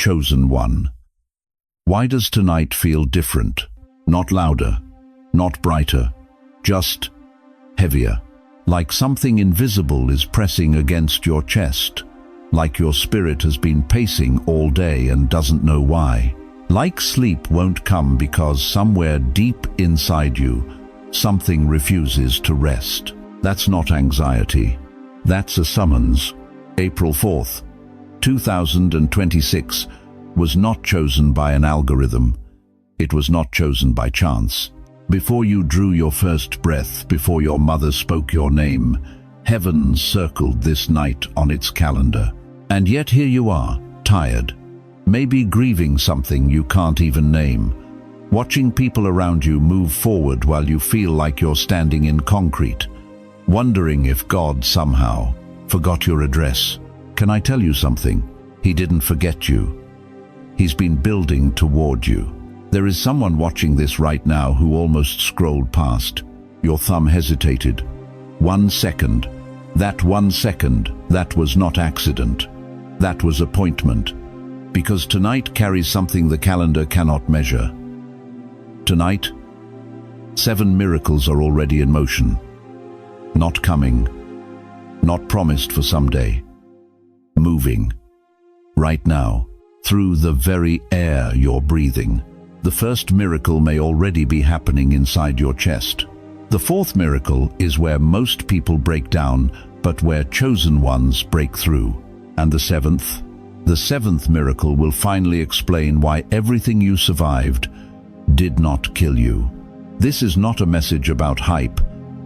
chosen one. Why does tonight feel different? Not louder, not brighter, just heavier. Like something invisible is pressing against your chest. Like your spirit has been pacing all day and doesn't know why. Like sleep won't come because somewhere deep inside you, something refuses to rest. That's not anxiety. That's a summons. April 4th, 2026 was not chosen by an algorithm. It was not chosen by chance. Before you drew your first breath, before your mother spoke your name, heaven circled this night on its calendar. And yet here you are, tired, maybe grieving something you can't even name, watching people around you move forward while you feel like you're standing in concrete, wondering if God somehow forgot your address. Can I tell you something? He didn't forget you. He's been building toward you. There is someone watching this right now who almost scrolled past. Your thumb hesitated. 1 second. That 1 second, that was not accident. That was appointment. Because tonight carries something the calendar cannot measure. Tonight, 7 miracles are already in motion. Not coming. Not promised for someday. Moving. Right now, through the very air you're breathing. The first miracle may already be happening inside your chest. The fourth miracle is where most people break down, but where chosen ones break through. And the seventh miracle will finally explain why everything you survived did not kill you. This is not a message about hype.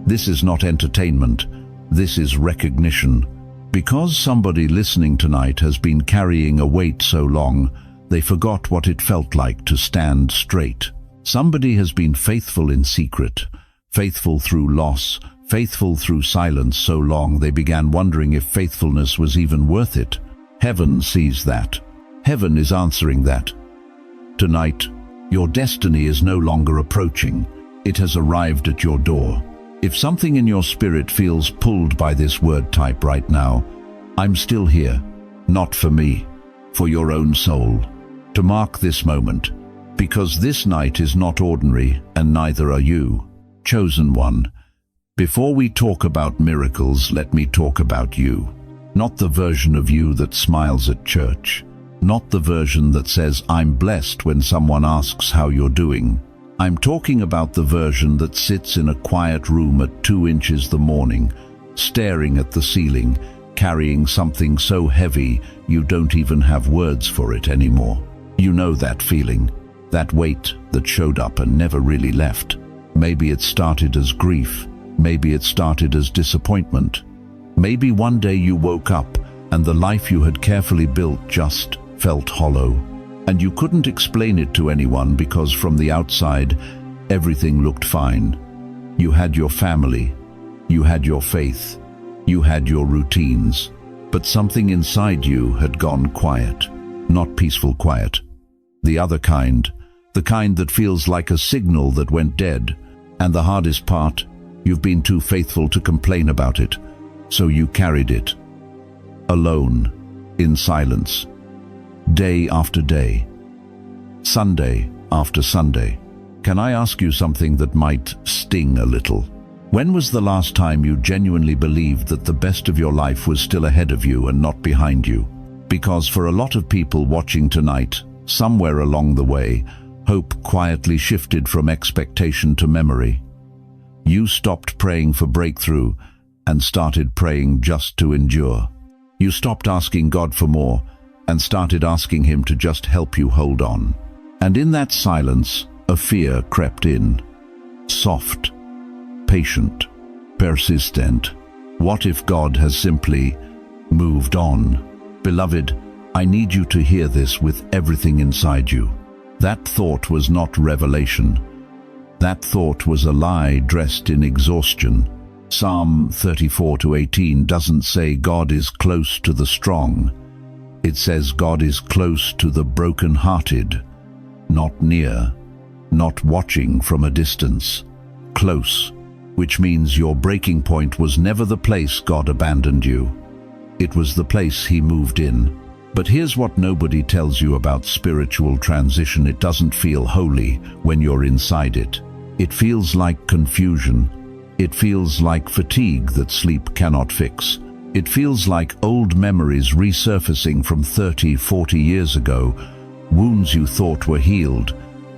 This is not entertainment. This is recognition. Because somebody listening tonight has been carrying a weight so long, they forgot what it felt like to stand straight. Somebody has been faithful in secret, faithful through loss, faithful through silence so long they began wondering if faithfulness was even worth it. Heaven sees that. Heaven is answering that. Tonight, your destiny is no longer approaching. It has arrived at your door. If something in your spirit feels pulled by this word type right now, I'm still here. Not for me, for your own soul. To mark this moment, because this night is not ordinary and neither are you. Chosen one. Before we talk about miracles, let me talk about you. Not the version of you that smiles at church. Not the version that says, I'm blessed when someone asks how you're doing. I'm talking about the version that sits in a quiet room at 2 inches the morning, staring at the ceiling, carrying something so heavy you don't even have words for it anymore. You know that feeling, that weight that showed up and never really left. Maybe it started as grief. Maybe it started as disappointment. Maybe one day you woke up and the life you had carefully built just felt hollow. And you couldn't explain it to anyone because from the outside, everything looked fine. You had your family. You had your faith. You had your routines. But something inside you had gone quiet. Not peaceful quiet. The other kind. The kind that feels like a signal that went dead. And the hardest part, you've been too faithful to complain about it. So you carried it. Alone. In silence. Day after day. Sunday after Sunday. Can I ask you something that might sting a little? When was the last time you genuinely believed that the best of your life was still ahead of you and not behind you? Because for a lot of people watching tonight, somewhere along the way, hope quietly shifted from expectation to memory. You stopped praying for breakthrough and started praying just to endure. You stopped asking God for more and started asking Him to just help you hold on. And in that silence, a fear crept in. Soft, patient, persistent. What if God has simply moved on? Beloved, I need you to hear this with everything inside you. That thought was not revelation. That thought was a lie dressed in exhaustion. Psalm 34:18 doesn't say God is close to the strong. It says God is close to the broken-hearted, not near, not watching from a distance. Close, which means your breaking point was never the place God abandoned you. It was the place He moved in. But here's what nobody tells you about spiritual transition. It doesn't feel holy when you're inside it. It feels like confusion. It feels like fatigue that sleep cannot fix. It feels like old memories resurfacing from 30, 40 years ago, wounds you thought were healed,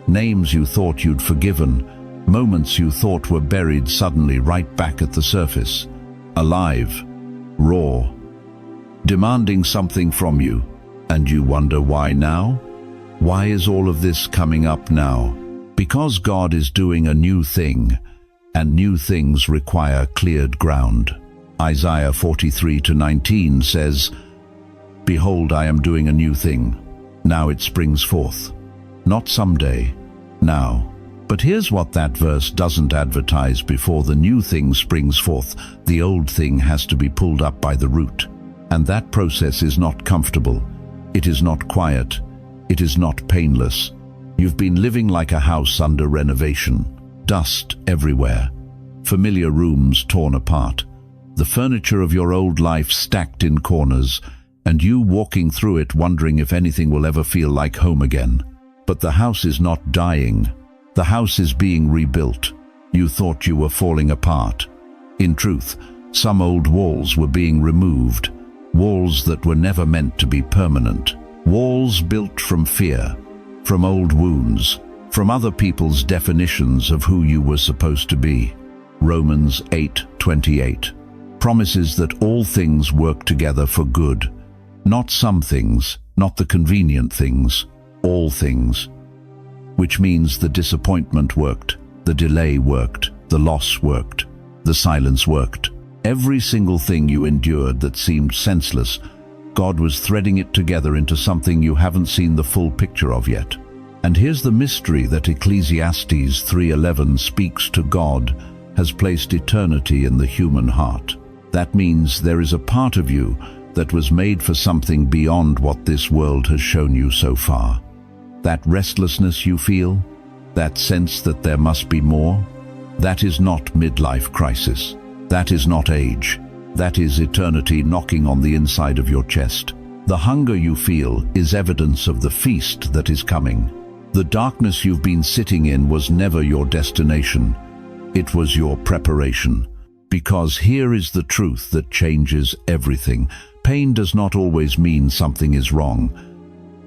names you thought you'd forgiven, moments you thought were buried suddenly right back at the surface, alive, raw, demanding something from you. And you wonder why now? Why is all of this coming up now? Because God is doing a new thing, and new things require cleared ground. Isaiah 43:19 says, "Behold, I am doing a new thing. Now it springs forth." Not someday, now. But here's what that verse doesn't advertise. Before the new thing springs forth, the old thing has to be pulled up by the root. And that process is not comfortable. It is not quiet. It is not painless. You've been living like a house under renovation. Dust everywhere. Familiar rooms torn apart. The furniture of your old life stacked in corners, and you walking through it wondering if anything will ever feel like home again. But the house is not dying. The house is being rebuilt. You thought you were falling apart. In truth, some old walls were being removed. Walls that were never meant to be permanent. Walls built from fear, from old wounds, from other people's definitions of who you were supposed to be. Romans 8:28 promises that all things work together for good. Not some things, not the convenient things, all things. Which means the disappointment worked, the delay worked, the loss worked, the silence worked. Every single thing you endured that seemed senseless, God was threading it together into something you haven't seen the full picture of yet. And here's the mystery that Ecclesiastes 3:11 speaks to. God has placed eternity in the human heart. That means there is a part of you that was made for something beyond what this world has shown you so far. That restlessness you feel, that sense that there must be more, that is not midlife crisis. That is not age. That is eternity knocking on the inside of your chest. The hunger you feel is evidence of the feast that is coming. The darkness you've been sitting in was never your destination. It was your preparation. Because here is the truth that changes everything. Pain does not always mean something is wrong.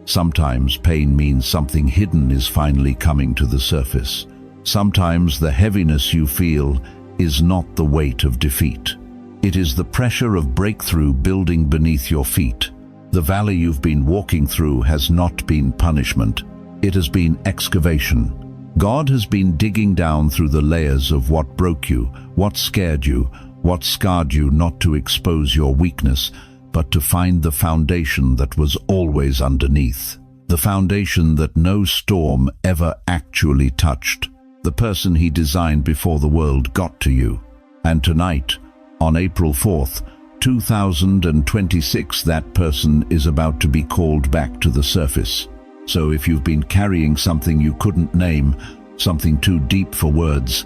Sometimes pain means something hidden is finally coming to the surface. Sometimes the heaviness you feel is not the weight of defeat. It is the pressure of breakthrough building beneath your feet. The valley you've been walking through has not been punishment. It has been excavation. God has been digging down through the layers of what broke you, what scared you, what scarred you, not to expose your weakness, but to find the foundation that was always underneath. The foundation that no storm ever actually touched. The person He designed before the world got to you. And tonight, on April 4th, 2026, that person is about to be called back to the surface. So if you've been carrying something you couldn't name, something too deep for words,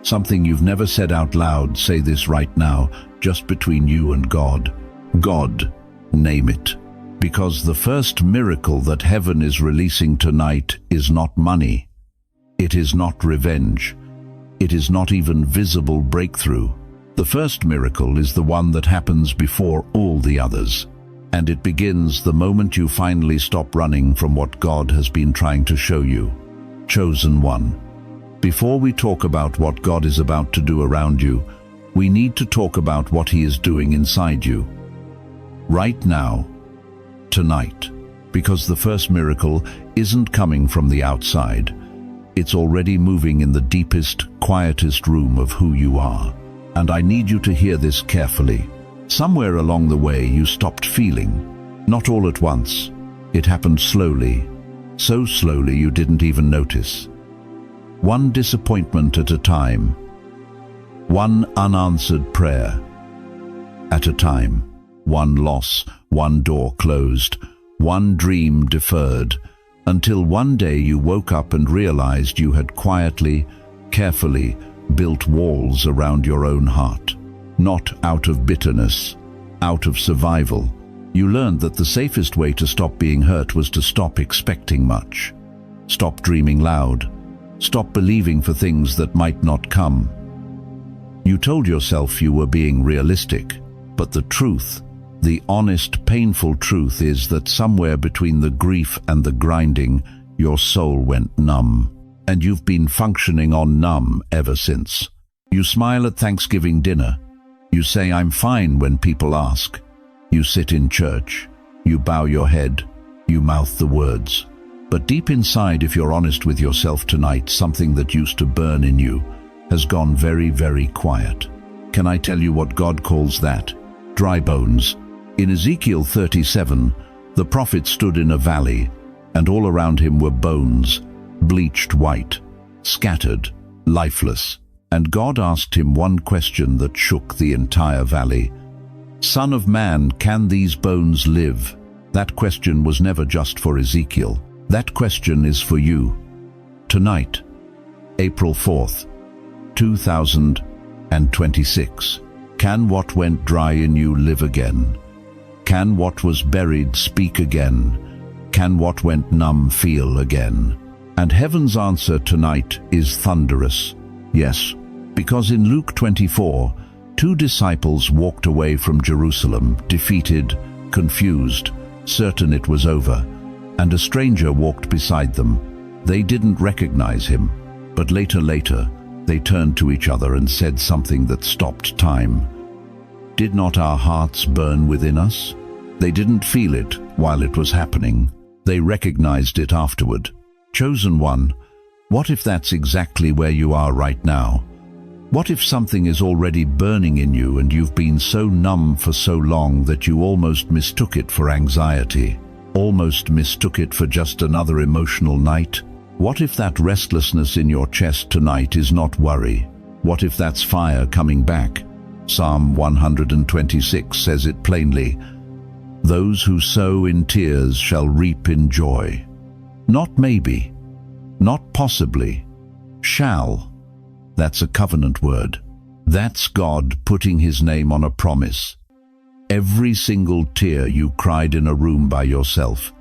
something you've never said out loud, say this right now, just between you and God. God, name it. Because the first miracle that heaven is releasing tonight is not money. It is not revenge. It is not even visible breakthrough. The first miracle is the one that happens before all the others. And it begins the moment you finally stop running from what God has been trying to show you. Chosen one. Before we talk about what God is about to do around you, we need to talk about what He is doing inside you. Right now, tonight. Because the first miracle isn't coming from the outside. It's already moving in the deepest, quietest room of who you are. And I need you to hear this carefully. Somewhere along the way you stopped feeling. Not all at once. It happened slowly. So slowly you didn't even notice. One disappointment at a time. One unanswered prayer at a time. One loss, one door closed, one dream deferred, until one day you woke up and realized you had quietly, carefully built walls around your own heart. Not out of bitterness, out of survival, You learned that the safest way to stop being hurt was to stop expecting much. Stop dreaming loud. Stop believing for things that might not come. You told yourself you were being realistic, but the truth, the honest, painful truth is that somewhere between the grief and the grinding, your soul went numb. And you've been functioning on numb ever since. You smile at Thanksgiving dinner. You say, "I'm fine," when people ask. You sit in church. You bow your head. You mouth the words. But deep inside, if you're honest with yourself tonight, something that used to burn in you has gone very, very quiet. Can I tell you what God calls that? Dry bones. In Ezekiel 37, the prophet stood in a valley, and all around him were bones, bleached white, scattered, lifeless. And God asked him one question that shook the entire valley. "Son of man, can these bones live?" That question was never just for Ezekiel. That question is for you. Tonight, April 4th, 2026. Can what went dry in you live again? Can what was buried speak again? Can what went numb feel again? And heaven's answer tonight is thunderous. Yes, because in Luke 24, 2 disciples walked away from Jerusalem, defeated, confused, certain it was over, and a stranger walked beside them. They didn't recognize him, but later, they turned to each other and said something that stopped time. Did not our hearts burn within us? They didn't feel it while it was happening. They recognized it afterward. Chosen one, what if that's exactly where you are right now? What if something is already burning in you and you've been so numb for so long that you almost mistook it for anxiety? Almost mistook it for just another emotional night? What if that restlessness in your chest tonight is not worry? What if that's fire coming back? Psalm 126 says it plainly. Those who sow in tears shall reap in joy. Not maybe, not possibly, shall. That's a covenant word. That's God putting his name on a promise. Every single tear you cried in a room by yourself.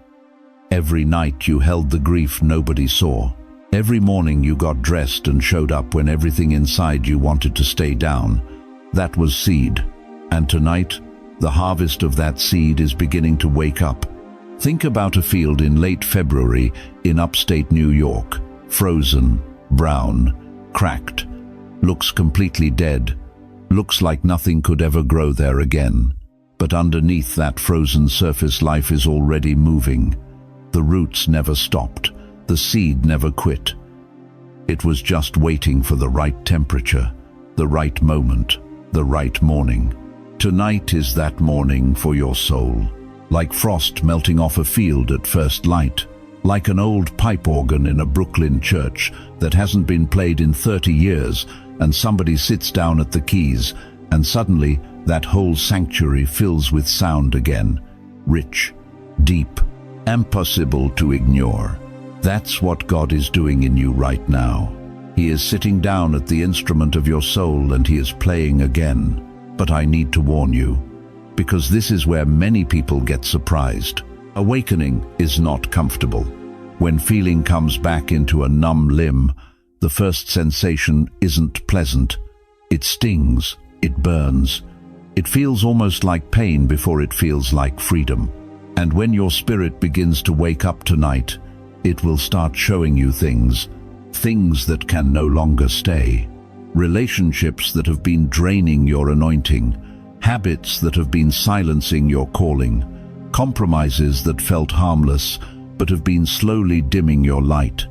Every night you held the grief nobody saw. Every morning you got dressed and showed up when everything inside you wanted to stay down. That was seed. And tonight, the harvest of that seed is beginning to wake up. Think about a field in late February in upstate New York. Frozen, brown, cracked, looks completely dead, looks like nothing could ever grow there again. But underneath that frozen surface, life is already moving. The roots never stopped, the seed never quit. It was just waiting for the right temperature, the right moment, the right morning. Tonight is that morning for your soul. Like frost melting off a field at first light. Like an old pipe organ in a Brooklyn church that hasn't been played in 30 years, and somebody sits down at the keys, and suddenly that whole sanctuary fills with sound again. Rich, deep, impossible to ignore. That's what God is doing in you right now. He is sitting down at the instrument of your soul and he is playing again. But I need to warn you, because this is where many people get surprised. Awakening is not comfortable. When feeling comes back into a numb limb, the first sensation isn't pleasant. It stings, it burns. It feels almost like pain before it feels like freedom. And when your spirit begins to wake up tonight, it will start showing you things that can no longer stay. Relationships that have been draining your anointing, habits that have been silencing your calling, compromises that felt harmless but have been slowly dimming your light.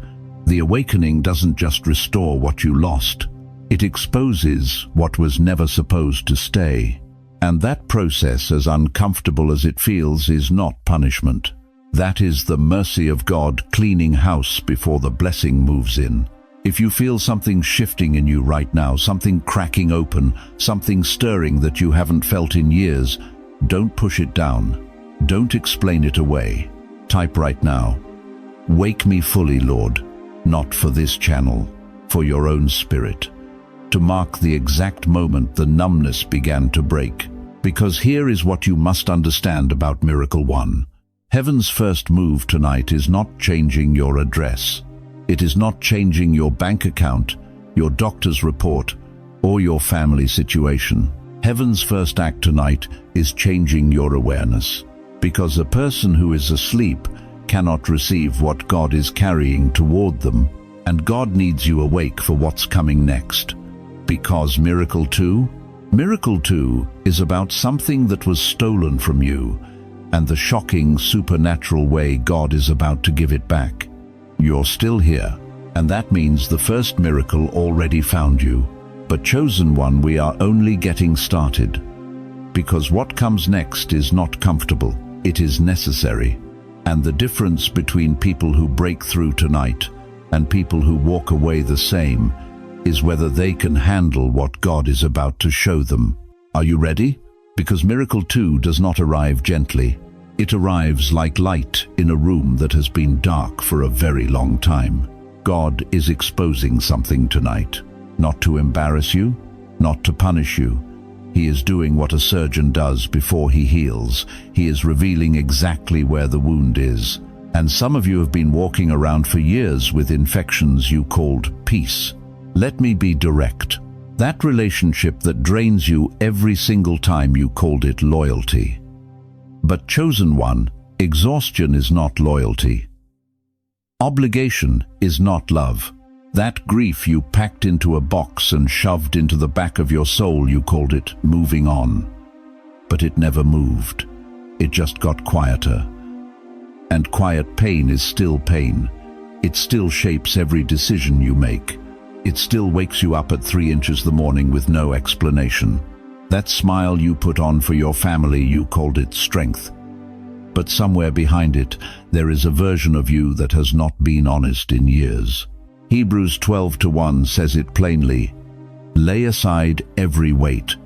The awakening doesn't just restore what you lost, it exposes what was never supposed to stay. And that process, as uncomfortable as it feels, is not punishment. That is the mercy of God cleaning house before the blessing moves in. If you feel something shifting in you right now, something cracking open, something stirring that you haven't felt in years, don't push it down. Don't explain it away. Type right now, "Wake me fully, Lord, not for this channel, for your own spirit," to mark the exact moment the numbness began to break. Because here is what you must understand about Miracle 1. Heaven's first move tonight is not changing your address. It is not changing your bank account, your doctor's report, or your family situation. Heaven's first act tonight is changing your awareness. Because a person who is asleep cannot receive what God is carrying toward them, and God needs you awake for what's coming next. Because Miracle 2? Miracle 2 is about something that was stolen from you, and the shocking, supernatural way God is about to give it back. You're still here, and that means the first miracle already found you. But chosen one, we are only getting started. Because what comes next is not comfortable, it is necessary. And the difference between people who break through tonight and people who walk away the same is whether they can handle what God is about to show them. Are you ready? Because Miracle 2 does not arrive gently. It arrives like light in a room that has been dark for a very long time. God is exposing something tonight. Not to embarrass you, not to punish you. He is doing what a surgeon does before he heals. He is revealing exactly where the wound is. And some of you have been walking around for years with infections you called peace. Let me be direct. That relationship that drains you every single time, you called it loyalty. But chosen one, exhaustion is not loyalty. Obligation is not love. That grief you packed into a box and shoved into the back of your soul, you called it moving on. But it never moved. It just got quieter. And quiet pain is still pain. It still shapes every decision you make. It still wakes you up at 3 inches the morning with no explanation. That smile you put on for your family, you called it strength. But somewhere behind it, there is a version of you that has not been honest in years. Hebrews 12:1 says it plainly. Lay aside every weight,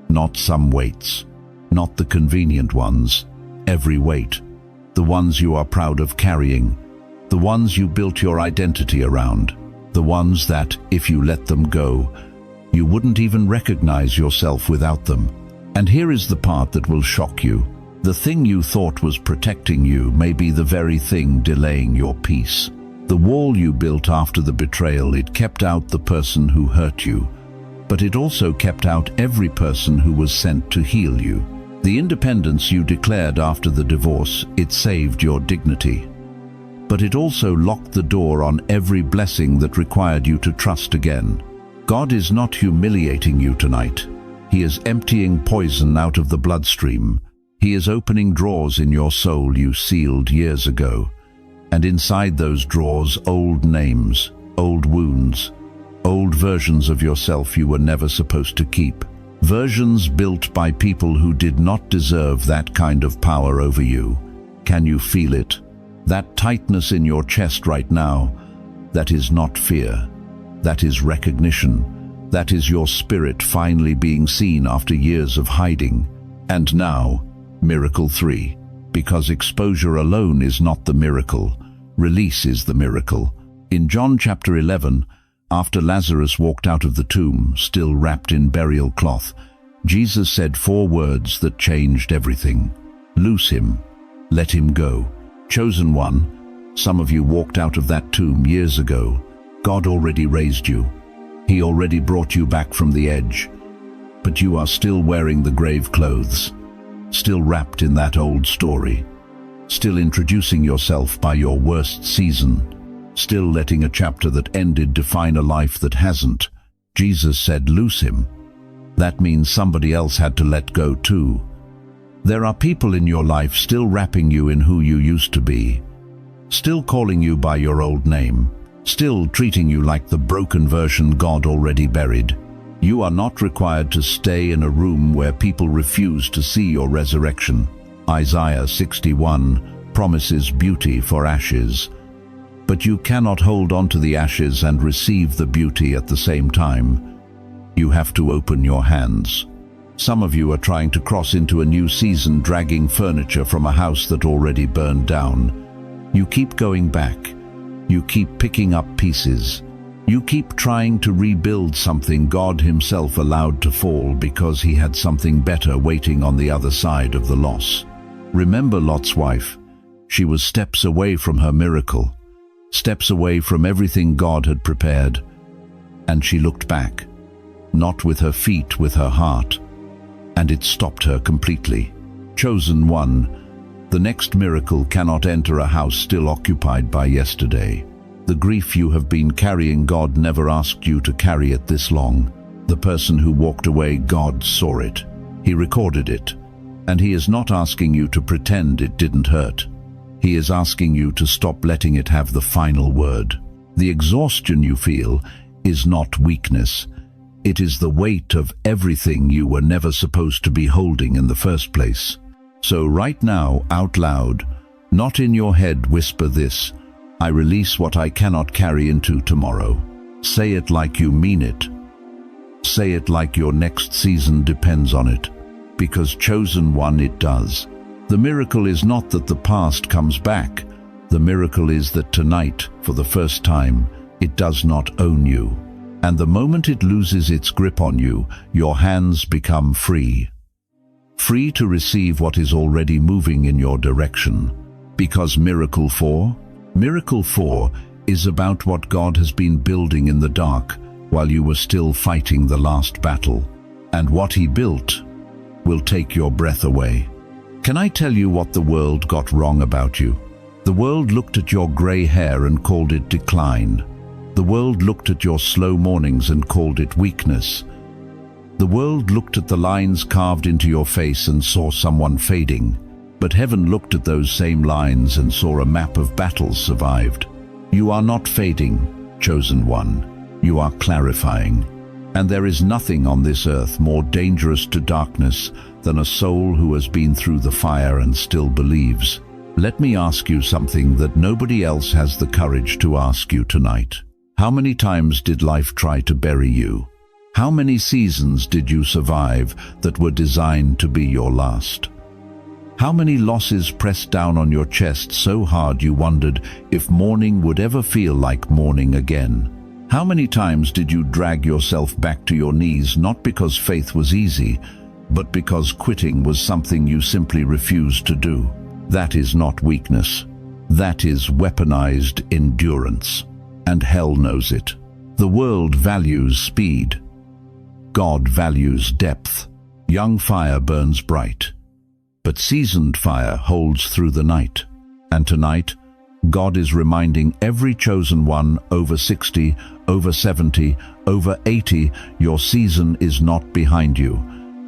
not some weights, not the convenient ones, every weight, the ones you are proud of carrying, the ones you built your identity around, the ones that, if you let them go, you wouldn't even recognize yourself without them. And here is the part that will shock you. The thing you thought was protecting you may be the very thing delaying your peace. The wall you built after the betrayal, it kept out the person who hurt you, but it also kept out every person who was sent to heal you. The independence you declared after the divorce, it saved your dignity. But it also locked the door on every blessing that required you to trust again. God is not humiliating you tonight. He is emptying poison out of the bloodstream. He is opening drawers in your soul you sealed years ago. And inside those drawers, old names, old wounds, old versions of yourself you were never supposed to keep. Versions built by people who did not deserve that kind of power over you. Can you feel it? That tightness in your chest right now, that is not fear. That is recognition. That is your spirit finally being seen after years of hiding. And now, Miracle 3. Because exposure alone is not the miracle. Release is the miracle. In John chapter 11, after Lazarus walked out of the tomb, still wrapped in burial cloth, Jesus said 4 words that changed everything. Loose him. Let him go. Chosen one, some of you walked out of that tomb years ago. God already raised you. He already brought you back from the edge. But you are still wearing the grave clothes. Still wrapped in that old story, still introducing yourself by your worst season, still letting a chapter that ended define a life that hasn't. Jesus said, loose him. That means somebody else had to let go too. There are people in your life still wrapping you in who you used to be, still calling you by your old name, still treating you like the broken version God already buried. You are not required to stay in a room where people refuse to see your resurrection. Isaiah 61 promises beauty for ashes. But you cannot hold on to the ashes and receive the beauty at the same time. You have to open your hands. Some of you are trying to cross into a new season dragging furniture from a house that already burned down. You keep going back. You keep picking up pieces. You keep trying to rebuild something God himself allowed to fall because he had something better waiting on the other side of the loss. Remember Lot's wife. She was steps away from her miracle, steps away from everything God had prepared, and she looked back, not with her feet, with her heart, and it stopped her completely. Chosen one, the next miracle cannot enter a house still occupied by yesterday. The grief you have been carrying, God never asked you to carry it this long. The person who walked away, God saw it. He recorded it. And he is not asking you to pretend it didn't hurt. He is asking you to stop letting it have the final word. The exhaustion you feel is not weakness. It is the weight of everything you were never supposed to be holding in the first place. So right now, out loud, not in your head, whisper this: I release what I cannot carry into tomorrow. Say it like you mean it. Say it like your next season depends on it. Because chosen one, it does. The miracle is not that the past comes back. The miracle is that tonight, for the first time, it does not own you. And the moment it loses its grip on you, your hands become free. Free to receive what is already moving in your direction. Because Miracle 4? Miracle 4 is about what God has been building in the dark while you were still fighting the last battle. And what he built will take your breath away. Can I tell you what the world got wrong about you? The world looked at your gray hair and called it decline. The world looked at your slow mornings and called it weakness. The world looked at the lines carved into your face and saw someone fading. But heaven looked at those same lines and saw a map of battles survived. You are not fading, chosen one. You are clarifying. And there is nothing on this earth more dangerous to darkness than a soul who has been through the fire and still believes. Let me ask you something that nobody else has the courage to ask you tonight. How many times did life try to bury you? How many seasons did you survive that were designed to be your last? How many losses pressed down on your chest so hard you wondered if morning would ever feel like morning again? How many times did you drag yourself back to your knees, not because faith was easy, but because quitting was something you simply refused to do? That is not weakness. That is weaponized endurance. And hell knows it. The world values speed. God values depth. Young fire burns bright, but seasoned fire holds through the night. And tonight, God is reminding every chosen one over 60, over 70, over 80, your season is not behind you.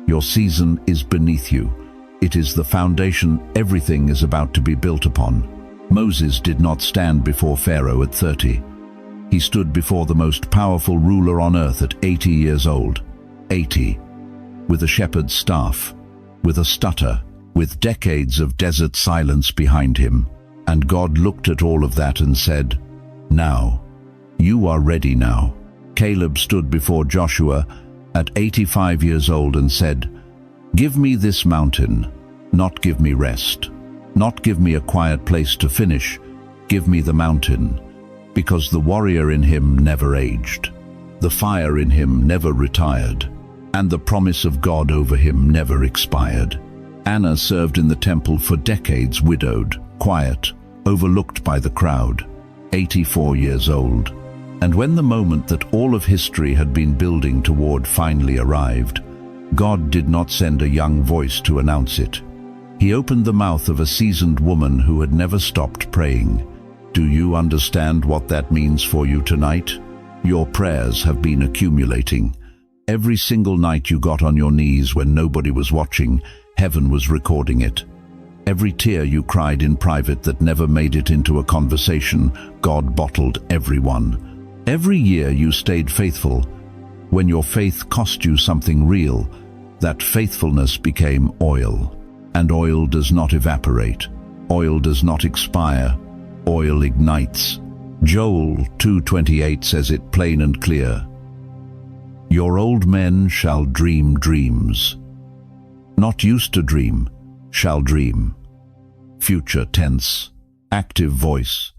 Your season is beneath you. It is the foundation everything is about to be built upon. Moses did not stand before Pharaoh at 30. He stood before the most powerful ruler on earth at 80 years old. 80. With a shepherd's staff, with a stutter, with decades of desert silence behind him. And God looked at all of that and said, "Now, you are ready now." Caleb stood before Joshua at 85 years old and said, "Give me this mountain, not give me rest. Not give me a quiet place to finish, give me the mountain." Because the warrior in him never aged. The fire in him never retired. And the promise of God over him never expired. Anna served in the temple for decades, widowed, quiet, overlooked by the crowd, 84 years old. And when the moment that all of history had been building toward finally arrived, God did not send a young voice to announce it. He opened the mouth of a seasoned woman who had never stopped praying. Do you understand what that means for you tonight? Your prayers have been accumulating. Every single night you got on your knees when nobody was watching, heaven was recording it. Every tear you cried in private that never made it into a conversation, God bottled every one. Every year you stayed faithful. When your faith cost you something real, that faithfulness became oil. And oil does not evaporate. Oil does not expire. Oil ignites. Joel 2:28 says it plain and clear. Your old men shall dream dreams. Not used to dream, shall dream. Future tense, active voice.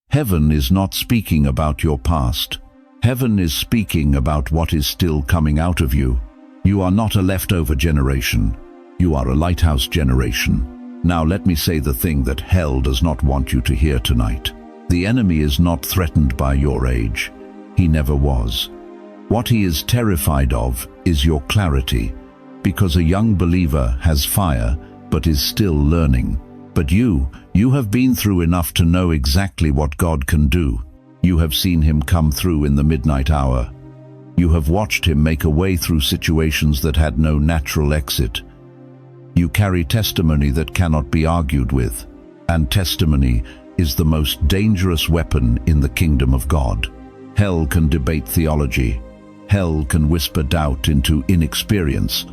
Heaven is not speaking about your past. Heaven is speaking about what is still coming out of you. You are not a leftover generation. You are a lighthouse generation. Now let me say the thing that hell does not want you to hear tonight. The enemy is not threatened by your age. He never was. What he is terrified of is your clarity, because a young believer has fire but is still learning. But you have been through enough to know exactly what God can do. You have seen him come through in the midnight hour. You have watched him make a way through situations that had no natural exit. You carry testimony that cannot be argued with, and testimony is the most dangerous weapon in the kingdom of God. Hell can debate theology. Hell can whisper doubt into inexperience.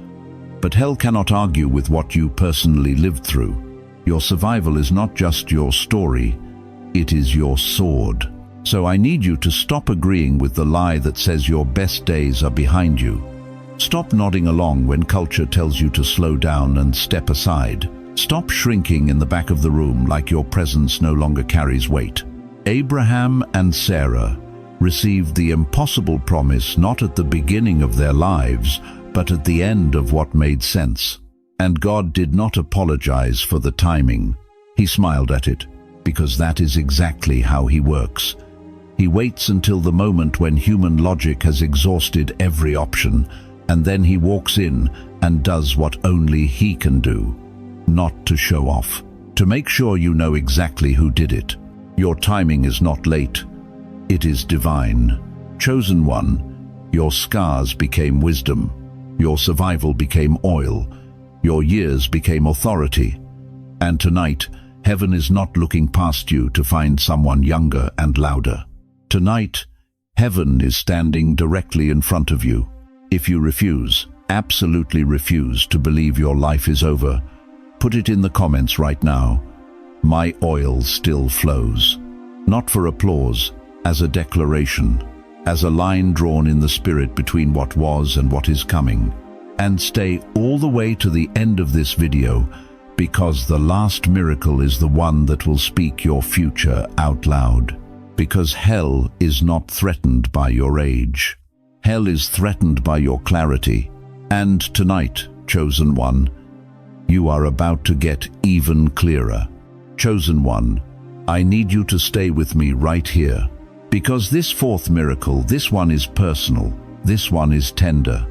But hell cannot argue with what you personally lived through. Your survival is not just your story, it is your sword. So I need you to stop agreeing with the lie that says your best days are behind you. Stop nodding along when culture tells you to slow down and step aside. Stop shrinking in the back of the room like your presence no longer carries weight. Abraham and Sarah received the impossible promise not at the beginning of their lives, but at the end of what made sense. And God did not apologize for the timing. He smiled at it, because that is exactly how he works. He waits until the moment when human logic has exhausted every option, and then he walks in and does what only he can do. Not to show off, to make sure you know exactly who did it. Your timing is not late, it is divine. Chosen one, your scars became wisdom, your survival became oil, your years became authority. And tonight, heaven is not looking past you to find someone younger and louder. Tonight, heaven is standing directly in front of you. If you refuse, absolutely refuse to believe your life is over, put it in the comments right now. My oil still flows. Not for applause, as a declaration, as a line drawn in the spirit between what was and what is coming. And stay all the way to the end of this video, because the last miracle is the one that will speak your future out loud. Because hell is not threatened by your age. Hell is threatened by your clarity. And tonight, chosen one, you are about to get even clearer. Chosen one, I need you to stay with me right here. Because this fourth miracle, this one is personal, this one is tender.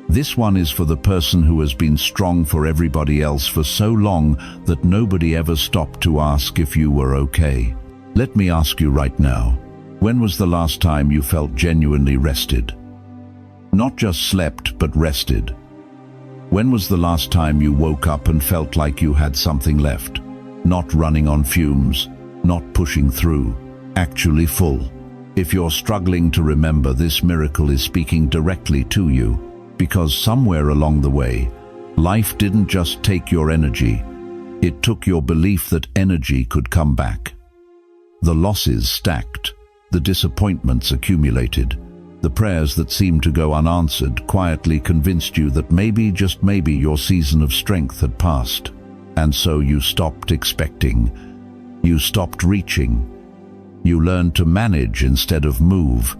This one is for the person who has been strong for everybody else for so long that nobody ever stopped to ask if you were okay. Let me ask you right now, when was the last time you felt genuinely rested? Not just slept, but rested. When was the last time you woke up and felt like you had something left? Not running on fumes, not pushing through, actually full. If you're struggling to remember, this miracle is speaking directly to you, because somewhere along the way, life didn't just take your energy, it took your belief that energy could come back. The losses stacked, the disappointments accumulated, the prayers that seemed to go unanswered quietly convinced you that maybe, just maybe, your season of strength had passed. And so you stopped expecting, you stopped reaching, you learned to manage instead of move,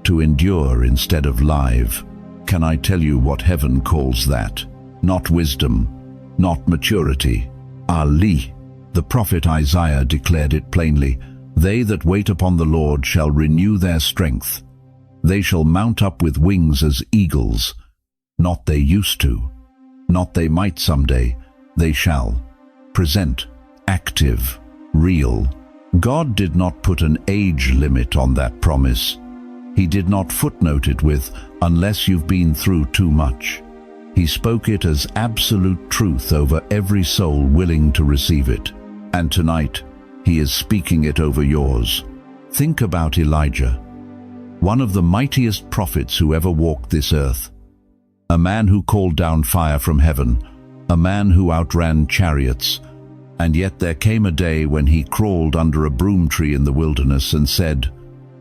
to endure instead of live. Can I tell you what heaven calls that? Not wisdom, not maturity. Ali. The prophet Isaiah declared it plainly. They that wait upon the Lord shall renew their strength. They shall mount up with wings as eagles. Not they used to, not they might someday, they shall. Present, active, real. God did not put an age limit on that promise. He did not footnote it with, unless you've been through too much. He spoke it as absolute truth over every soul willing to receive it. And tonight, he is speaking it over yours. Think about Elijah, one of the mightiest prophets who ever walked this earth. A man who called down fire from heaven, a man who outran chariots, and yet there came a day when he crawled under a broom tree in the wilderness and said,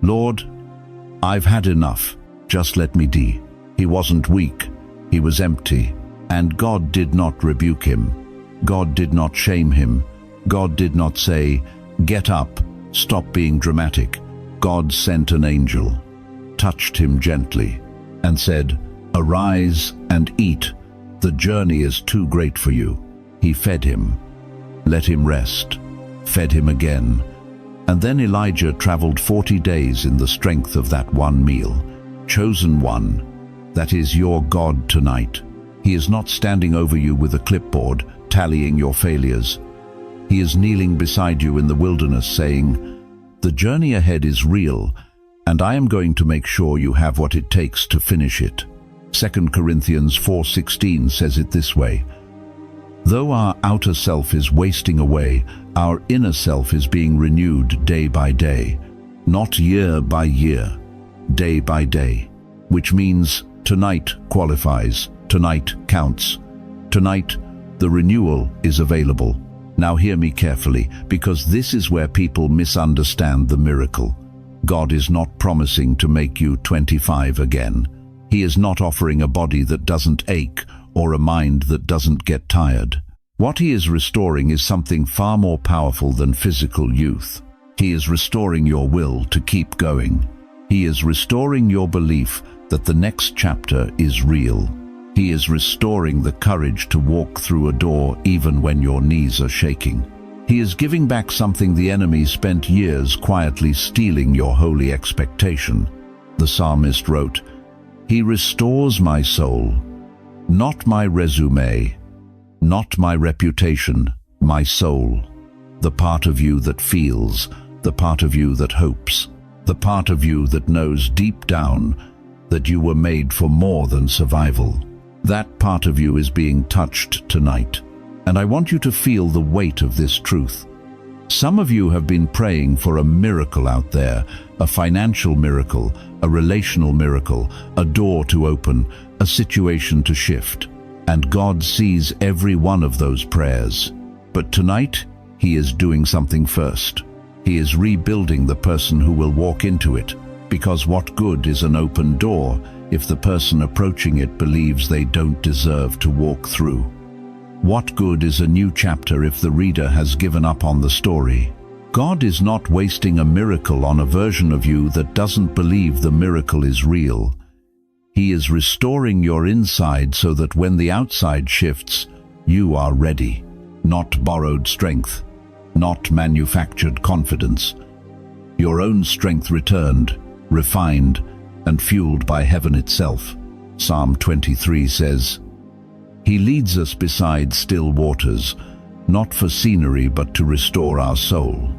Lord, I've had enough, just let me die. He wasn't weak, he was empty, and God did not rebuke him. God did not shame him. God did not say, get up, stop being dramatic. God sent an angel. touched him gently and said, "Arise and eat. The journey is too great for you." He fed him, let him rest, fed him again. And then Elijah traveled 40 days in the strength of that one meal. Chosen one, that is your God tonight. He is not standing over you with a clipboard, tallying your failures. He is kneeling beside you in the wilderness saying, "The journey ahead is real, and I am going to make sure you have what it takes to finish it." 2 Corinthians 4:16 says it this way, "Though our outer self is wasting away, our inner self is being renewed day by day, not year by year, day by day," which means tonight qualifies, tonight counts. Tonight, the renewal is available. Now hear me carefully, because this is where people misunderstand the miracle. God is not promising to make you 25 again. He is not offering a body that doesn't ache or a mind that doesn't get tired. What he is restoring is something far more powerful than physical youth. He is restoring your will to keep going. He is restoring your belief that the next chapter is real. He is restoring the courage to walk through a door even when your knees are shaking. He is giving back something the enemy spent years quietly stealing, your holy expectation. The psalmist wrote, "He restores my soul, not my resume, not my reputation, my soul. The part of you that feels, the part of you that hopes, the part of you that knows deep down that you were made for more than survival. That part of you is being touched tonight, and I want you to feel the weight of this truth. Some of you have been praying for a miracle out there, a financial miracle, a relational miracle, a door to open, a situation to shift. And God sees every one of those prayers. But tonight, He is doing something first. He is rebuilding the person who will walk into it, because what good is an open door if the person approaching it believes they don't deserve to walk through? What good is a new chapter if the reader has given up on the story? God is not wasting a miracle on a version of you that doesn't believe the miracle is real. He is restoring your inside so that when the outside shifts, you are ready. Not borrowed strength, not manufactured confidence. Your own strength returned, refined, and fueled by heaven itself. Psalm 23 says, "He leads us beside still waters, not for scenery but to restore our soul."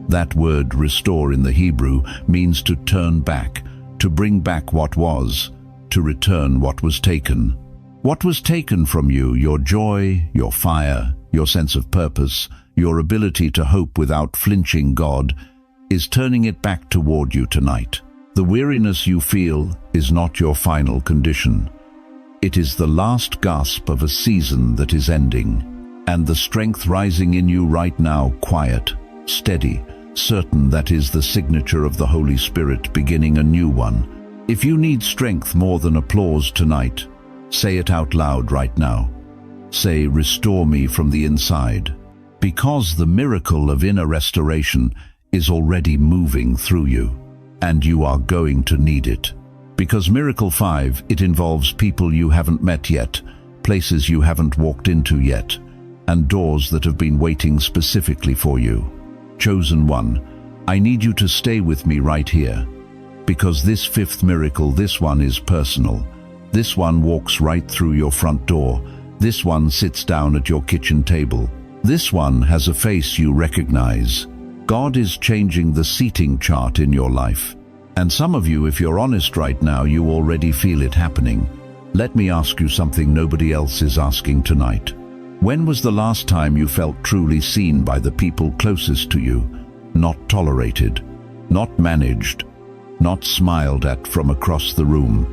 That word restore in the Hebrew means to turn back, to bring back what was, to return what was taken. What was taken from you, your joy, your fire, your sense of purpose, your ability to hope without flinching, God is turning it back toward you tonight. The weariness you feel is not your final condition. It is the last gasp of a season that is ending, and the strength rising in you right now, quiet, steady, certain, that is the signature of the Holy Spirit beginning a new one. If you need strength more than applause tonight, say it out loud right now. Say, "Restore me from the inside," because the miracle of inner restoration is already moving through you, and you are going to need it. Because Miracle 5, it involves people you haven't met yet, places you haven't walked into yet, and doors that have been waiting specifically for you. Chosen one, I need you to stay with me right here, because this fifth miracle, this one is personal. This one walks right through your front door. This one sits down at your kitchen table. This one has a face you recognize. God is changing the seating chart in your life. And some of you, if you're honest right now, you already feel it happening. Let me ask you something nobody else is asking tonight. When was the last time you felt truly seen by the people closest to you? Not tolerated, not managed, not smiled at from across the room,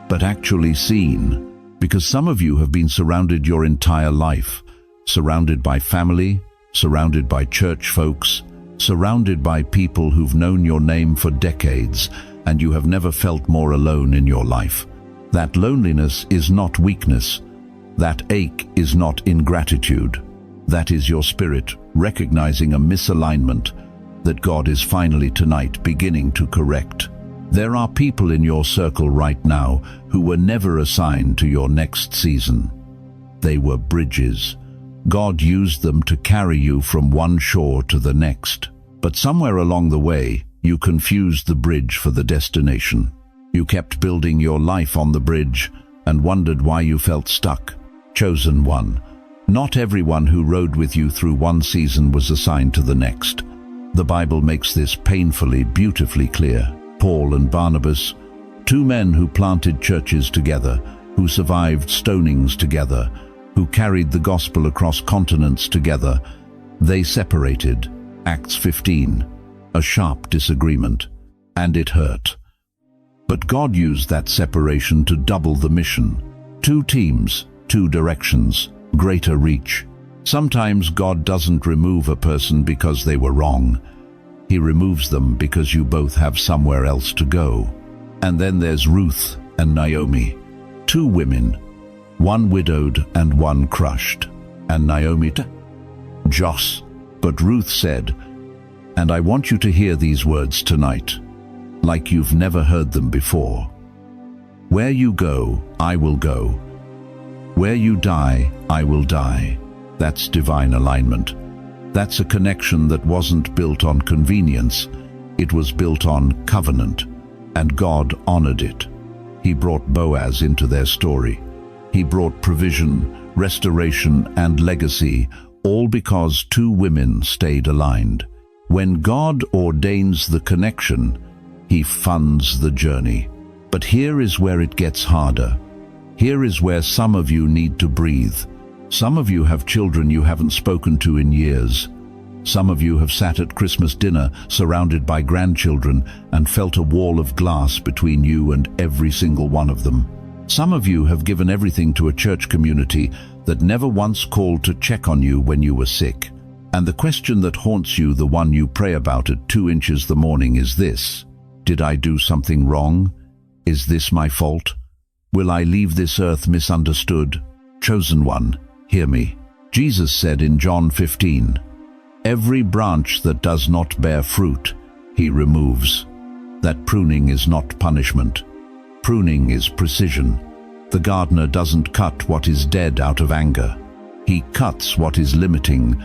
but actually seen. Because some of you have been surrounded your entire life, surrounded by family, surrounded by church folks, surrounded by people who've known your name for decades, and you have never felt more alone in your life. That loneliness is not weakness. That ache is not ingratitude. That is your spirit recognizing a misalignment that God is finally tonight beginning to correct. There are people in your circle right now who were never assigned to your next season. They were bridges. God used them to carry you from one shore to the next. But somewhere along the way, you confused the bridge for the destination. You kept building your life on the bridge and wondered why you felt stuck. Chosen one. Not everyone who rode with you through one season was assigned to the next. The Bible makes this painfully, beautifully clear. Paul and Barnabas, two men who planted churches together, who survived stonings together, who carried the gospel across continents together, they separated. Acts 15, a sharp disagreement, and it hurt. But God used that separation to double the mission. Two teams, two directions, greater reach. Sometimes God doesn't remove a person because they were wrong. He removes them because you both have somewhere else to go. And then there's Ruth and Naomi, two women, one widowed and one crushed. And Naomi Joss. But Ruth said, and I want you to hear these words tonight, like you've never heard them before. Where you go, I will go. Where you die, I will die. That's divine alignment. That's a connection that wasn't built on convenience. It was built on covenant, and God honored it. He brought Boaz into their story. He brought provision, restoration, and legacy, all because two women stayed aligned. When God ordains the connection, He funds the journey. But here is where it gets harder. Here is where some of you need to breathe. Some of you have children you haven't spoken to in years. Some of you have sat at Christmas dinner surrounded by grandchildren and felt a wall of glass between you and every single one of them. Some of you have given everything to a church community that never once called to check on you when you were sick. And the question that haunts you, the one you pray about at 2 inches the morning, is this: did I do something wrong? Is this my fault? Will I leave this earth misunderstood? Chosen one, hear me. Jesus said in John 15, every branch that does not bear fruit, He removes. That pruning is not punishment. Pruning is precision. The gardener doesn't cut what is dead out of anger. He cuts what is limiting,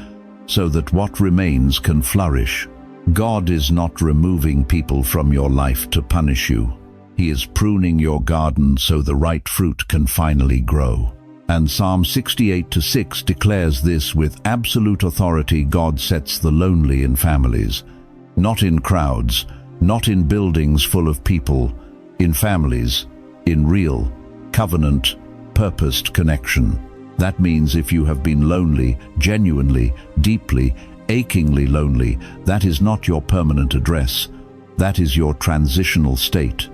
so that what remains can flourish. God is not removing people from your life to punish you. He is pruning your garden so the right fruit can finally grow. And Psalm 68:6 declares this with absolute authority. God sets the lonely in families, not in crowds, not in buildings full of people, in families, in real, covenant, purposed connection. That means if you have been lonely, genuinely, deeply, achingly lonely, that is not your permanent address. That is your transitional state.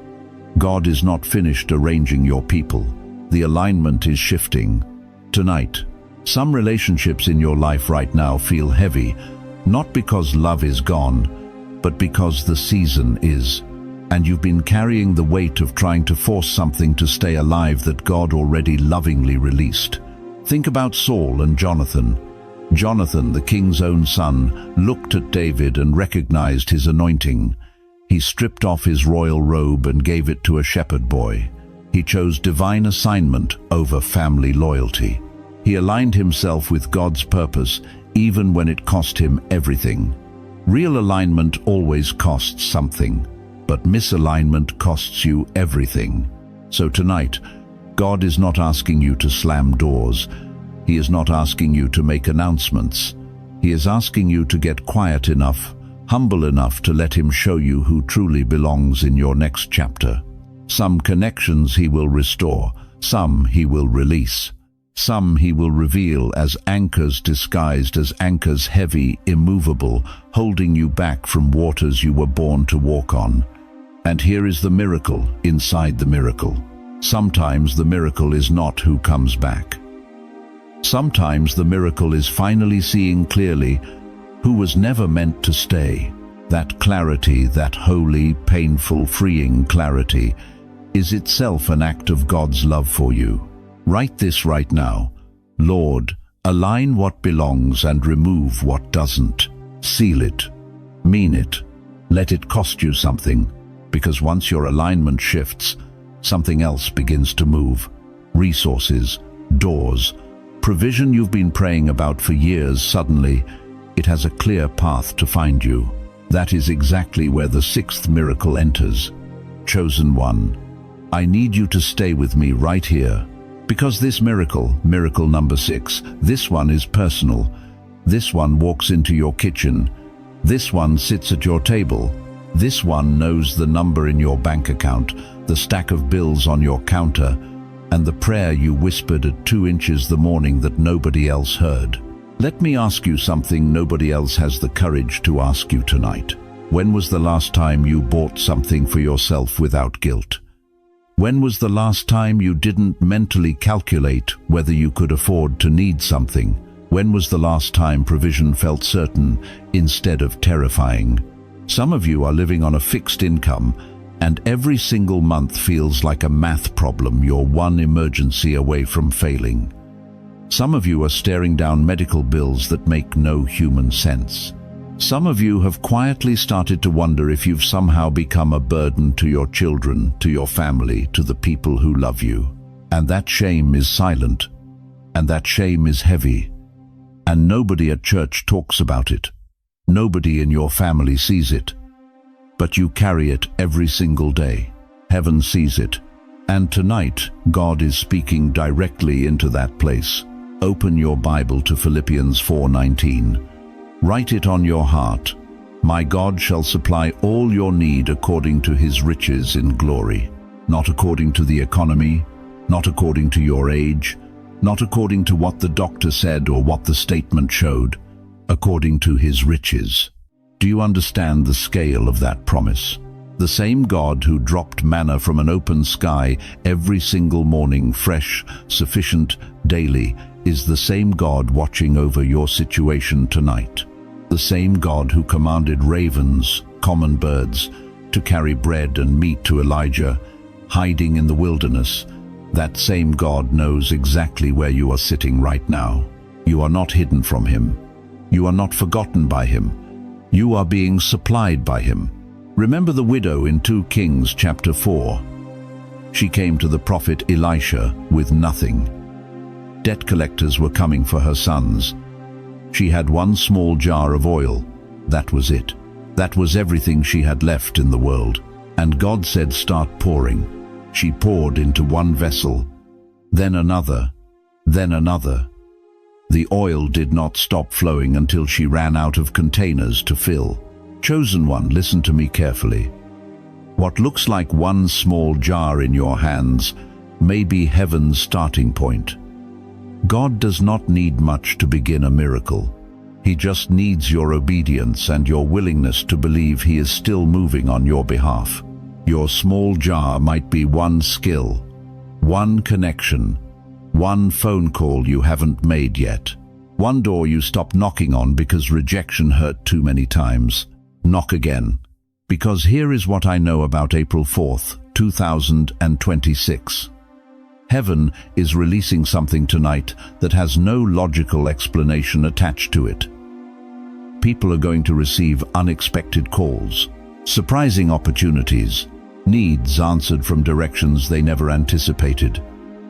God is not finished arranging your people. The alignment is shifting. Tonight, some relationships in your life right now feel heavy, not because love is gone, but because the season is. And you've been carrying the weight of trying to force something to stay alive that God already lovingly released. Think about Saul and Jonathan. Jonathan, the king's own son, looked at David and recognized his anointing. He stripped off his royal robe and gave it to a shepherd boy. He chose divine assignment over family loyalty. He aligned himself with God's purpose, even when it cost him everything. Real alignment always costs something, but misalignment costs you everything. So tonight, God is not asking you to slam doors. He is not asking you to make announcements. He is asking you to get quiet enough, humble enough to let Him show you who truly belongs in your next chapter. Some connections He will restore, some He will release. Some He will reveal as anchors disguised as anchors, heavy, immovable, holding you back from waters you were born to walk on. And here is the miracle inside the miracle. Sometimes the miracle is not who comes back. Sometimes the miracle is finally seeing clearly who was never meant to stay. That clarity, that holy, painful, freeing clarity, is itself an act of God's love for you. Write this right now. Lord, align what belongs and remove what doesn't. Seal it. Mean it. Let it cost you something, Because once your alignment shifts, something else begins to move. Resources, doors, provision you've been praying about for years, suddenly it has a clear path to find you. That is exactly where the sixth miracle enters. Chosen one, I need you to stay with me right here. Because this miracle, miracle number 6, this one is personal. This one walks into your kitchen. This one sits at your table. This one knows the number in your bank account, the stack of bills on your counter, and the prayer you whispered at 2 inches the morning that nobody else heard. Let me ask you something nobody else has the courage to ask you tonight. When was the last time you bought something for yourself without guilt? When was the last time you didn't mentally calculate whether you could afford to need something? When was the last time provision felt certain instead of terrifying? Some of you are living on a fixed income, and every single month feels like a math problem you're one emergency away from failing. Some of you are staring down medical bills that make no human sense. Some of you have quietly started to wonder if you've somehow become a burden to your children, to your family, to the people who love you. And that shame is silent, and that shame is heavy. And nobody at church talks about it. Nobody in your family sees it. But you carry it every single day. Heaven sees it. And tonight, God is speaking directly into that place. Open your Bible to Philippians 4:19. Write it on your heart. My God shall supply all your need according to his riches in glory. Not according to the economy, not according to your age, not according to what the doctor said or what the statement showed, according to his riches. Do you understand the scale of that promise? The same God who dropped manna from an open sky every single morning, fresh, sufficient, daily, is the same God watching over your situation tonight. The same God who commanded ravens, common birds, to carry bread and meat to Elijah, hiding in the wilderness. That same God knows exactly where you are sitting right now. You are not hidden from him. You are not forgotten by him. You are being supplied by him. Remember the widow in 2 Kings chapter 4. She came to the prophet Elisha with nothing. Debt collectors were coming for her sons. She had one small jar of oil. That was it. That was everything she had left in the world. And God said, start pouring. She poured into one vessel, then another, then another. The oil did not stop flowing until she ran out of containers to fill. Chosen one, listen to me carefully. What looks like one small jar in your hands may be heaven's starting point. God does not need much to begin a miracle. He just needs your obedience and your willingness to believe he is still moving on your behalf. Your small jar might be one skill, one connection, one phone call you haven't made yet, one door you stopped knocking on because rejection hurt too many times. Knock again. Because here is what I know about April 4th, 2026. Heaven is releasing something tonight that has no logical explanation attached to it. People are going to receive unexpected calls, surprising opportunities, needs answered from directions they never anticipated,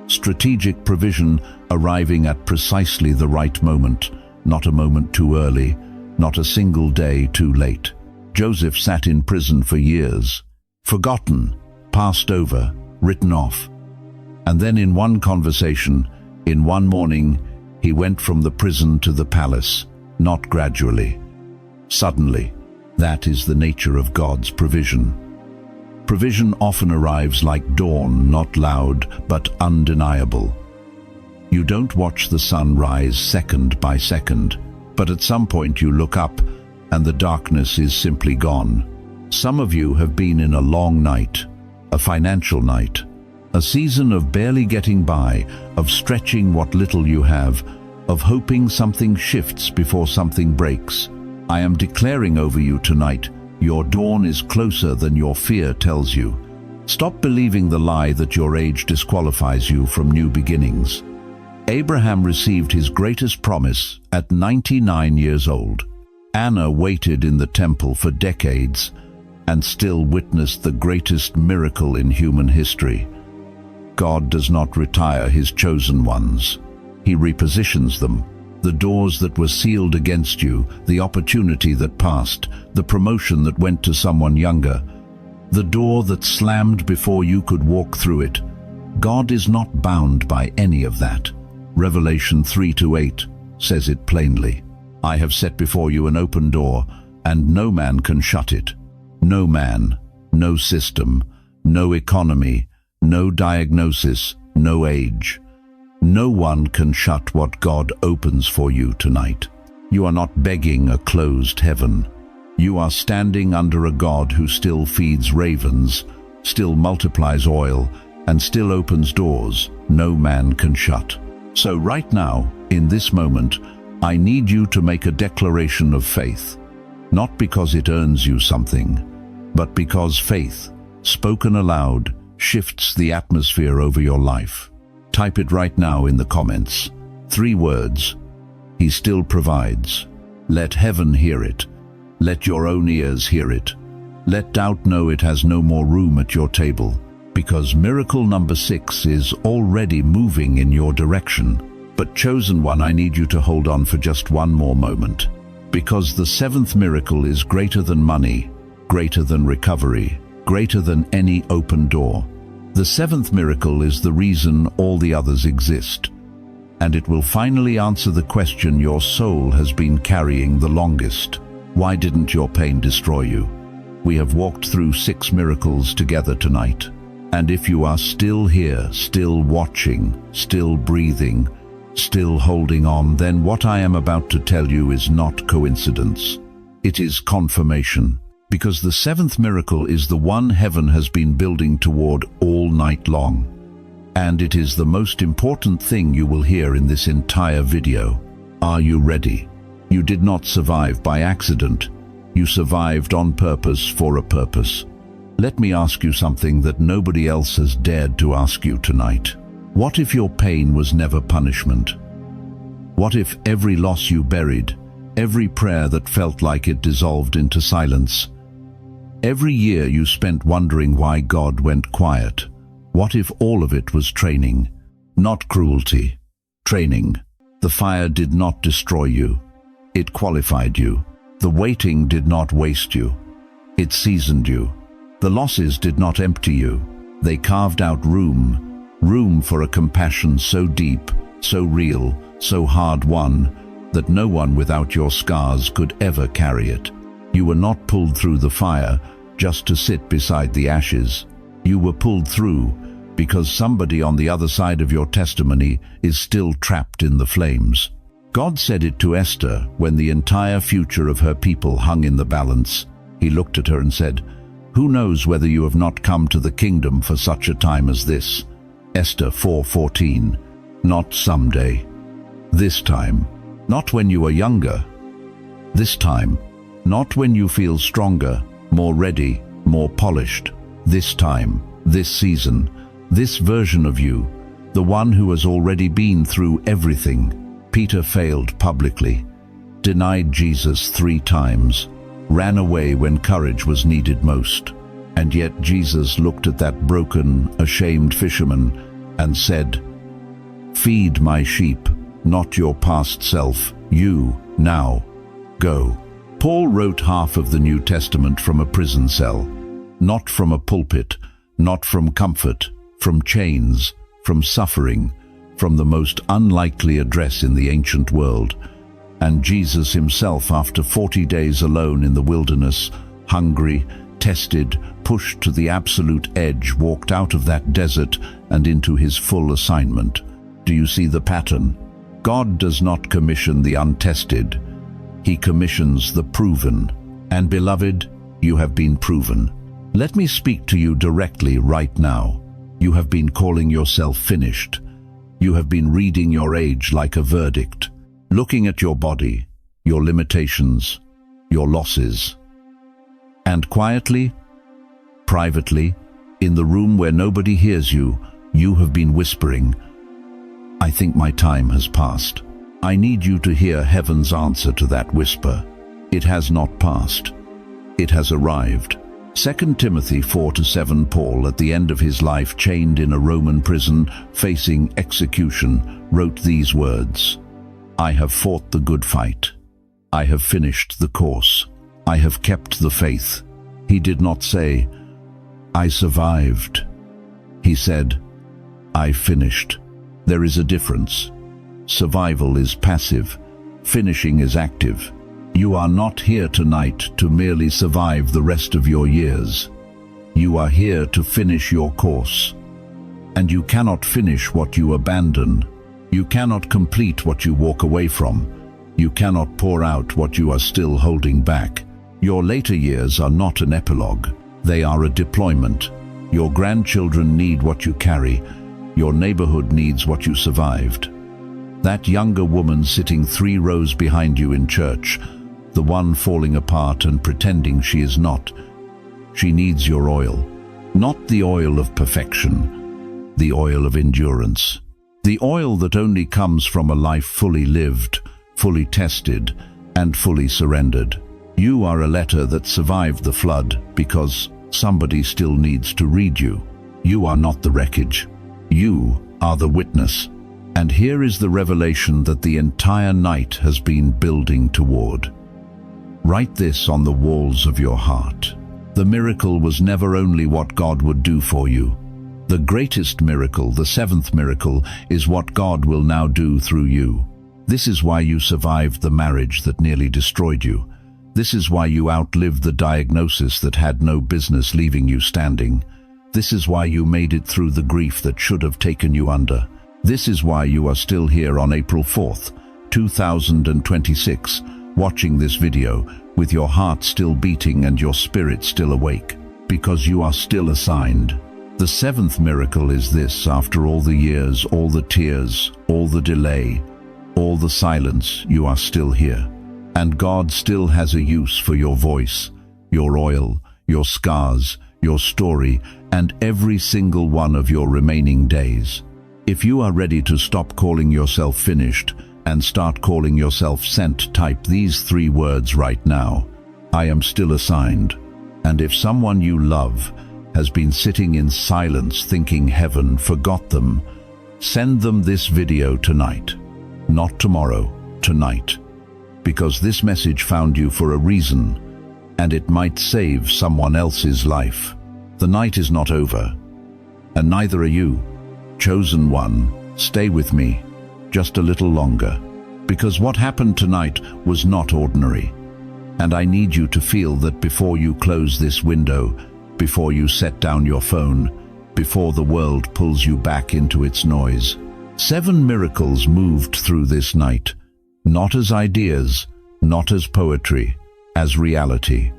strategic provision arriving at precisely the right moment, not a moment too early, not a single day too late. Joseph sat in prison for years, forgotten, passed over, written off. And then in one conversation, in one morning, he went from the prison to the palace, not gradually. Suddenly. That is the nature of God's provision. Provision often arrives like dawn, not loud, but undeniable. You don't watch the sun rise second by second, but at some point you look up and the darkness is simply gone. Some of you have been in a long night, a financial night, a season of barely getting by, of stretching what little you have, of hoping something shifts before something breaks. I am declaring over you tonight, your dawn is closer than your fear tells you. Stop believing the lie that your age disqualifies you from new beginnings. Abraham received his greatest promise at 99 years old. Anna waited in the temple for decades, and still witnessed the greatest miracle in human history. God does not retire his chosen ones. He repositions them. The doors that were sealed against you, the opportunity that passed, the promotion that went to someone younger, the door that slammed before you could walk through it. God is not bound by any of that. Revelation 3:8 says it plainly. I have set before you an open door, and no man can shut it. No man, no system, no economy, no diagnosis, no age. No one can shut what God opens for you tonight. You are not begging a closed heaven. You are standing under a God who still feeds ravens, still multiplies oil, and still opens doors no man can shut. So right now, in this moment, I need you to make a declaration of faith, not because it earns you something, but because faith, spoken aloud, shifts the atmosphere over your life. Type it right now in the comments. 3 words. He still provides. Let heaven hear it. Let your own ears hear it. Let doubt know it has no more room at your table, because miracle number 6 is already moving in your direction. But chosen one, I need you to hold on for just one more moment, because the 7th miracle is greater than money, greater than recovery, greater than any open door. The 7th miracle is the reason all the others exist, and it will finally answer the question your soul has been carrying the longest. Why didn't your pain destroy you? We have walked through 6 miracles together tonight, and if you are still here, still watching, still breathing, still holding on, then what I am about to tell you is not coincidence. It is confirmation. Because the 7th miracle is the one heaven has been building toward all night long. And it is the most important thing you will hear in this entire video. Are you ready? You did not survive by accident. You survived on purpose for a purpose. Let me ask you something that nobody else has dared to ask you tonight. What if your pain was never punishment? What if every loss you buried, every prayer that felt like it dissolved into silence, every year you spent wondering why God went quiet? What if all of it was training? Not cruelty. Training. The fire did not destroy you. It qualified you. The waiting did not waste you. It seasoned you. The losses did not empty you. They carved out room for a compassion so deep, so real, so hard-won, that no one without your scars could ever carry it. You were not pulled through the fire just to sit beside the ashes. You were pulled through because somebody on the other side of your testimony is still trapped in the flames. God said it to Esther when the entire future of her people hung in the balance. He looked at her and said, "Who knows whether you have not come to the kingdom for such a time as this?" Esther 4:14. Not someday. This time. Not when you are younger. This time. Not when you feel stronger, more ready, more polished. This time, this season, this version of you, the one who has already been through everything. Peter failed publicly, denied Jesus 3 times, ran away when courage was needed most. And yet Jesus looked at that broken, ashamed fisherman and said, "Feed my sheep, not your past self. You, now, go." Paul wrote half of the New Testament from a prison cell, not from a pulpit, not from comfort, from chains, from suffering, from the most unlikely address in the ancient world. And Jesus himself, after 40 days alone in the wilderness, hungry, tested, pushed to the absolute edge, walked out of that desert and into his full assignment. Do you see the pattern? God does not commission the untested. He commissions the proven. And beloved, you have been proven. Let me speak to you directly right now. You have been calling yourself finished. You have been reading your age like a verdict, looking at your body, your limitations, your losses. And quietly, privately, in the room where nobody hears you, you have been whispering, "I think my time has passed." I need you to hear heaven's answer to that whisper. It has not passed. It has arrived. 2 Timothy 4-7. Paul, at the end of his life chained in a Roman prison, facing execution, wrote these words: "I have fought the good fight. I have finished the course. I have kept the faith." He did not say, "I survived." He said, "I finished." There is a difference. Survival is passive. Finishing is active. You are not here tonight to merely survive the rest of your years. You are here to finish your course. And you cannot finish what you abandon. You cannot complete what you walk away from. You cannot pour out what you are still holding back. Your later years are not an epilogue. They are a deployment. Your grandchildren need what you carry. Your neighborhood needs what you survived. That younger woman sitting 3 rows behind you in church, the one falling apart and pretending she is not, she needs your oil. Not the oil of perfection, the oil of endurance. The oil that only comes from a life fully lived, fully tested, and fully surrendered. You are a letter that survived the flood because somebody still needs to read you. You are not the wreckage. You are the witness. And here is the revelation that the entire night has been building toward. Write this on the walls of your heart. The miracle was never only what God would do for you. The greatest miracle, the 7th miracle, is what God will now do through you. This is why you survived the marriage that nearly destroyed you. This is why you outlived the diagnosis that had no business leaving you standing. This is why you made it through the grief that should have taken you under. This is why you are still here on April 4th, 2026, watching this video, with your heart still beating and your spirit still awake, because you are still assigned. The 7th miracle is this: after all the years, all the tears, all the delay, all the silence, you are still here. And God still has a use for your voice, your oil, your scars, your story, and every single one of your remaining days. If you are ready to stop calling yourself finished and start calling yourself sent, type these 3 words right now: I am still assigned. And if someone you love has been sitting in silence thinking heaven forgot them, send them this video tonight. Not tomorrow, tonight. Because this message found you for a reason, and it might save someone else's life. The night is not over, and neither are you. Chosen one, stay with me just a little longer, because what happened tonight was not ordinary. And I need you to feel that before you close this window, before you set down your phone, before the world pulls you back into its noise. 7 miracles moved through this night, not as ideas, not as poetry, as reality.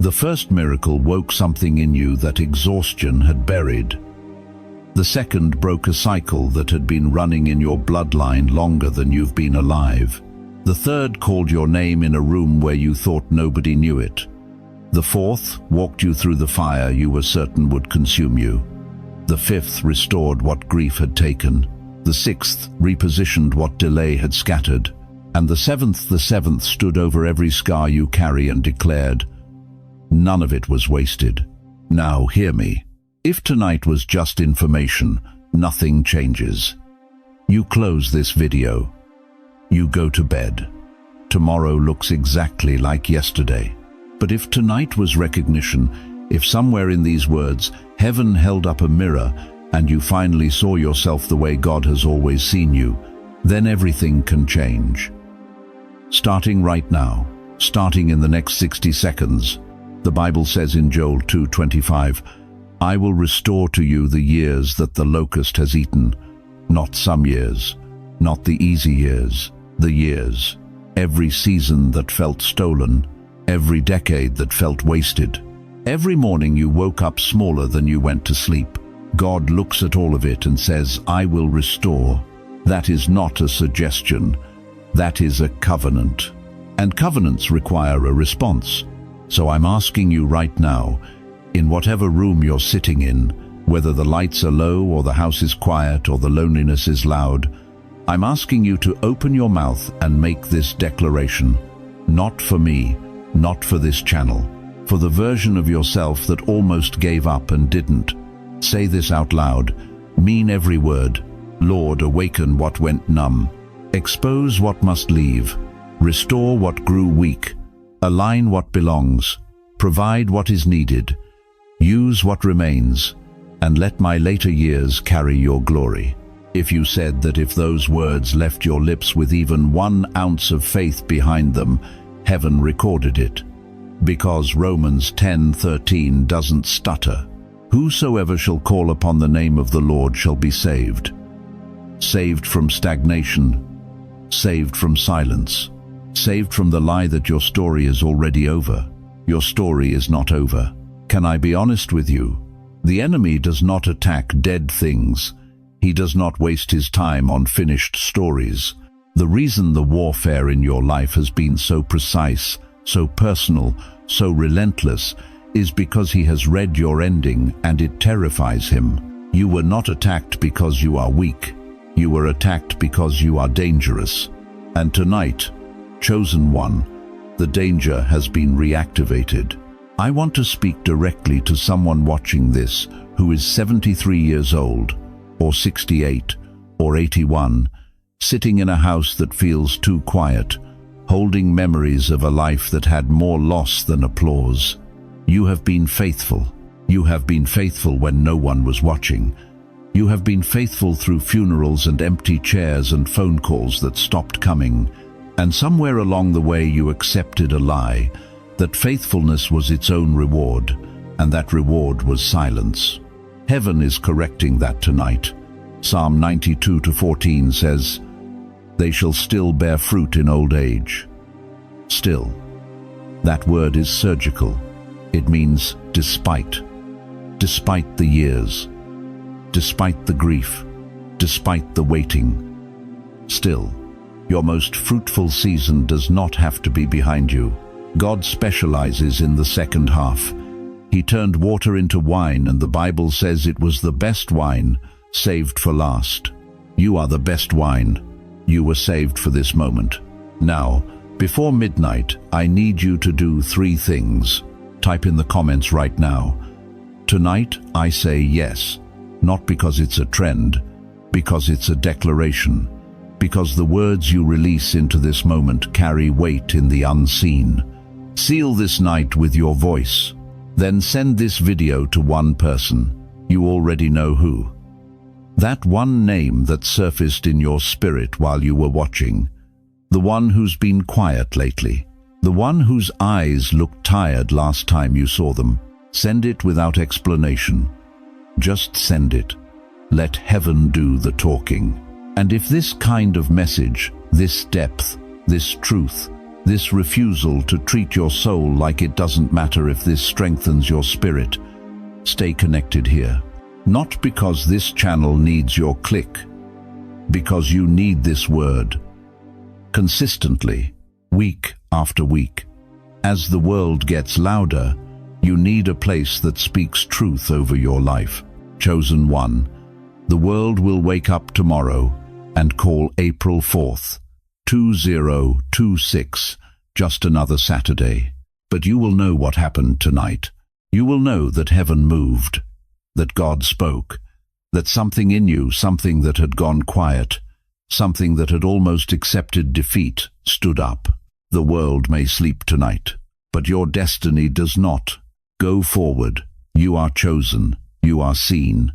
The first miracle woke something in you that exhaustion had buried. The second broke a cycle that had been running in your bloodline longer than you've been alive. The third called your name in a room where you thought nobody knew it. The fourth walked you through the fire you were certain would consume you. The fifth restored what grief had taken. The sixth repositioned what delay had scattered. And the seventh stood over every scar you carry and declared, none of it was wasted. Now hear me. If tonight was just information, nothing changes. You close this video. You go to bed. Tomorrow looks exactly like yesterday. But if tonight was recognition, if somewhere in these words, heaven held up a mirror and you finally saw yourself the way God has always seen you, then everything can change. Starting right now, starting in the next 60 seconds, the Bible says in Joel 2:25, I will restore to you the years that the locust has eaten, not some years, not the easy years, the years, every season that felt stolen, every decade that felt wasted. Every morning you woke up smaller than you went to sleep. God looks at all of it and says, I will restore. That is not a suggestion. That is a covenant. And covenants require a response. So I'm asking you right now, in whatever room you're sitting in, whether the lights are low or the house is quiet or the loneliness is loud, I'm asking you to open your mouth and make this declaration. Not for me, not for this channel, For the version of yourself that almost gave up and didn't. Say this out loud. Mean every word. Lord, awaken what went numb. Expose what must leave. Restore what grew weak. Align what belongs. Provide what is needed. Use what remains. And let my later years carry your glory. If you said that if those words left your lips with even 1 ounce of faith behind them, heaven recorded it. Because Romans 10:13 doesn't stutter. Whosoever shall call upon the name of the Lord shall be saved. Saved from stagnation. Saved from silence. Saved from the lie that your story is already over. Your story is not over. Can I be honest with you? The enemy does not attack dead things. He does not waste his time on finished stories. The reason the warfare in your life has been so precise, so personal, so relentless, is because he has read your ending and it terrifies him. You were not attacked because you are weak. You were attacked because you are dangerous. And tonight, chosen one, the danger has been reactivated. I want to speak directly to someone watching this who is 73 years old, or 68, or 81, sitting in a house that feels too quiet, holding memories of a life that had more loss than applause. You have been faithful. You have been faithful when no one was watching. You have been faithful through funerals and empty chairs and phone calls that stopped coming. And somewhere along the way you accepted a lie, that faithfulness was its own reward, and that reward was silence. Heaven is correcting that tonight. Psalm 92:14 says, "They shall still bear fruit in old age." Still. That word is surgical. It means despite. Despite the years. Despite the grief. Despite the waiting. Still. Your most fruitful season does not have to be behind you. God specializes in the second half. He turned water into wine, and the Bible says it was the best wine, saved for last. You are the best wine. You were saved for this moment. Now, before midnight, I need you to do 3 things. Type in the comments right now. Tonight, I say yes, not because it's a trend, because it's a declaration. Because the words you release into this moment carry weight in the unseen. Seal this night with your voice. Then send this video to one person. You already know who. That one name that surfaced in your spirit while you were watching. The one who's been quiet lately. The one whose eyes looked tired last time you saw them. Send it without explanation. Just send it. Let heaven do the talking. And if this kind of message, this depth, this truth, this refusal to treat your soul like it doesn't matter if this strengthens your spirit, stay connected here. Not because this channel needs your click, because you need this word. Consistently, week after week. As the world gets louder, you need a place that speaks truth over your life. Chosen one, the world will wake up tomorrow and call April 4th. 2026, just another Saturday. But you will know what happened tonight. You will know that heaven moved, that God spoke, that something in you, something that had gone quiet, something that had almost accepted defeat, stood up. The world may sleep tonight, but your destiny does not. Go forward. You are chosen. You are seen.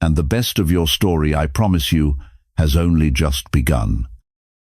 And the best of your story, I promise you, has only just begun.